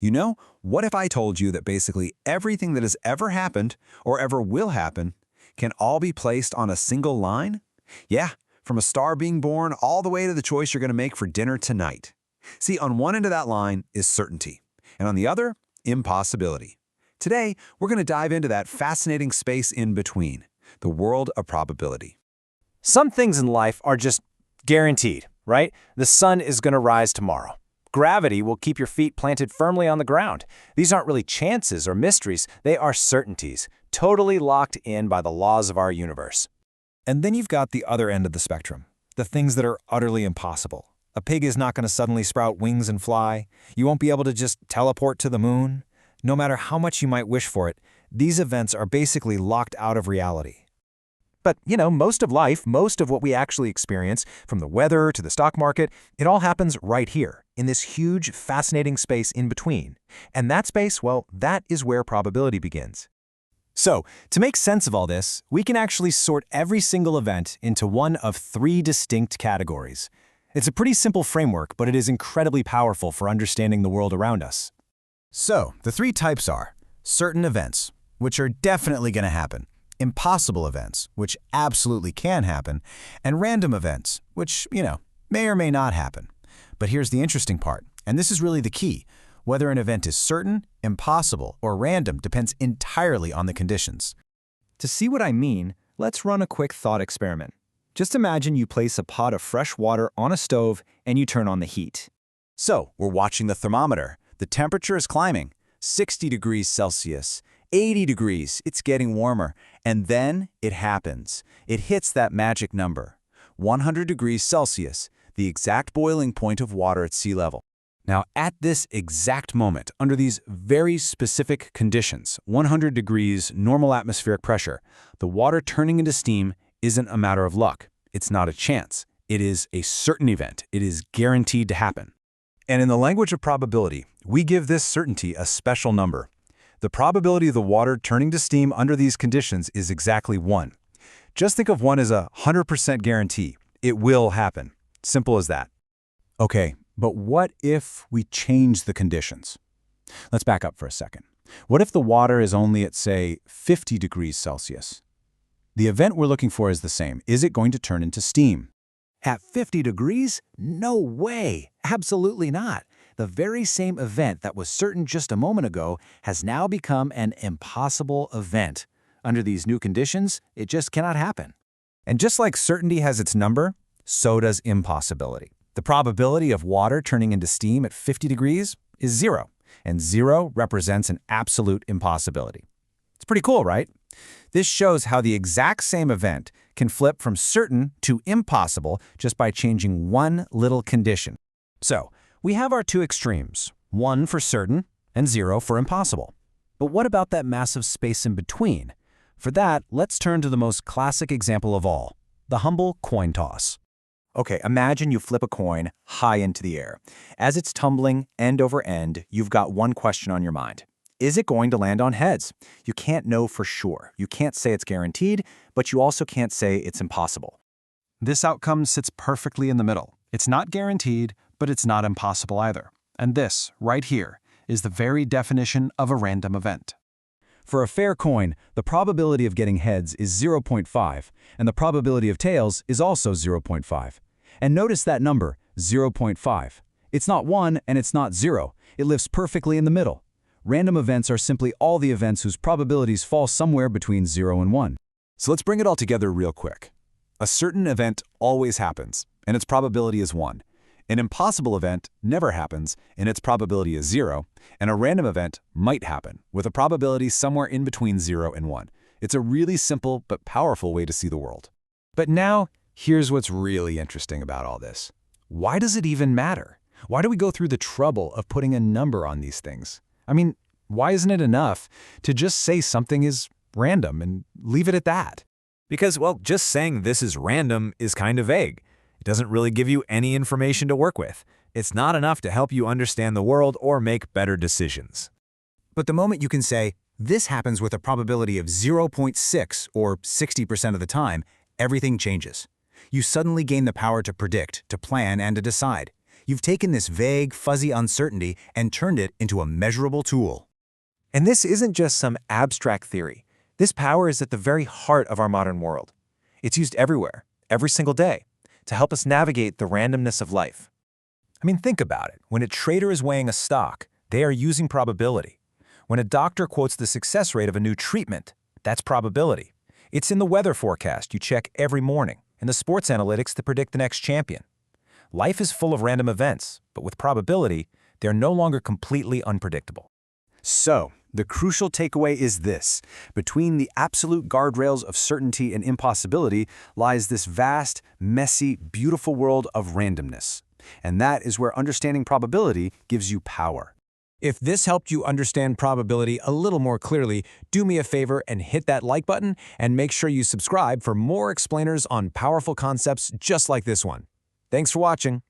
You know, what if I told you that basically everything that has ever happened or ever will happen can all be placed on a single line? Yeah, from a star being born all the way to the choice you're going to make for dinner tonight. See, on one end of that line is certainty, and on the other, impossibility. Today, we're going to dive into that fascinating space in between, the world of probability. Some things in life are just guaranteed, right? The sun is going to rise tomorrow. Gravity will keep your feet planted firmly on the ground. These aren't really chances or mysteries, they are certainties, totally locked in by the laws of our universe. And then you've got the other end of the spectrum, the things that are utterly impossible. A pig is not going to suddenly sprout wings and fly. You won't be able to just teleport to the moon. No matter how much you might wish for it, these events are basically locked out of reality. But, most of life, most of what we actually experience, from the weather to the stock market, it all happens right here, in this huge, fascinating space in between. And that space, well, that is where probability begins. So, to make sense of all this, we can actually sort every single event into one of three distinct categories. It's a pretty simple framework, but it is incredibly powerful for understanding the world around us. So, the three types are certain events, which are definitely going to happen, impossible events, which absolutely can happen, and random events, which, may or may not happen. But here's the interesting part, and this is really the key. Whether an event is certain, impossible, or random depends entirely on the conditions. To see what I mean, let's run a quick thought experiment. Just imagine you place a pot of fresh water on a stove and you turn on the heat. So, we're watching the thermometer. The temperature is climbing, 60 degrees Celsius, 80 degrees, it's getting warmer. And then it happens. It hits that magic number, 100 degrees Celsius, the exact boiling point of water at sea level. Now, at this exact moment, under these very specific conditions, 100 degrees normal atmospheric pressure, the water turning into steam isn't a matter of luck. It's not a chance. It is a certain event. It is guaranteed to happen. And in the language of probability, we give this certainty a special number. The probability of the water turning to steam under these conditions is exactly 1. Just think of 1 as a 100% guarantee. It will happen. Simple as that. Okay, but what if we change the conditions? Let's back up for a second. What if the water is only at, say, 50 degrees Celsius? The event we're looking for is the same. Is it going to turn into steam? At 50 degrees? No way! Absolutely not. The very same event that was certain just a moment ago has now become an impossible event. Under these new conditions, it just cannot happen. And just like certainty has its number, so does impossibility. The probability of water turning into steam at 50 degrees is 0, and 0 represents an absolute impossibility. It's pretty cool, right? This shows how the exact same event can flip from certain to impossible just by changing one little condition. So, we have our two extremes, 1 for certain and 0 for impossible. But what about that massive space in between? For that, let's turn to the most classic example of all, the humble coin toss. Okay, imagine you flip a coin high into the air. As it's tumbling end over end, you've got one question on your mind. Is it going to land on heads? You can't know for sure. You can't say it's guaranteed, but you also can't say it's impossible. This outcome sits perfectly in the middle. It's not guaranteed, but it's not impossible either. And this, right here, is the very definition of a random event. For a fair coin, the probability of getting heads is 0.5, and the probability of tails is also 0.5. And notice that number, 0.5. It's not 1 and it's not 0. It lives perfectly in the middle. Random events are simply all the events whose probabilities fall somewhere between 0 and 1. So let's bring it all together real quick. A certain event always happens, and its probability is 1. An impossible event never happens, and its probability is 0, and a random event might happen, with a probability somewhere in between 0 and 1. It's a really simple but powerful way to see the world. But now, here's what's really interesting about all this. Why does it even matter? Why do we go through the trouble of putting a number on these things? I mean, why isn't it enough to just say something is random and leave it at that? Because, well, just saying this is random is kind of vague. It doesn't really give you any information to work with. It's not enough to help you understand the world or make better decisions. But the moment you can say, this happens with a probability of 0.6 or 60% of the time, everything changes. You suddenly gain the power to predict, to plan, and to decide. You've taken this vague, fuzzy uncertainty and turned it into a measurable tool. And this isn't just some abstract theory. This power is at the very heart of our modern world. It's used everywhere, every single day, to help us navigate the randomness of life. I mean, think about it. When a trader is weighing a stock, they are using probability. When a doctor quotes the success rate of a new treatment, that's probability. It's in the weather forecast you check every morning, and the sports analytics that predict the next champion. Life is full of random events, but with probability, they're no longer completely unpredictable. So, the crucial takeaway is this. Between the absolute guardrails of certainty and impossibility lies this vast, messy, beautiful world of randomness. And that is where understanding probability gives you power. If this helped you understand probability a little more clearly, do me a favor and hit that like button, and make sure you subscribe for more explainers on powerful concepts just like this one. Thanks for watching.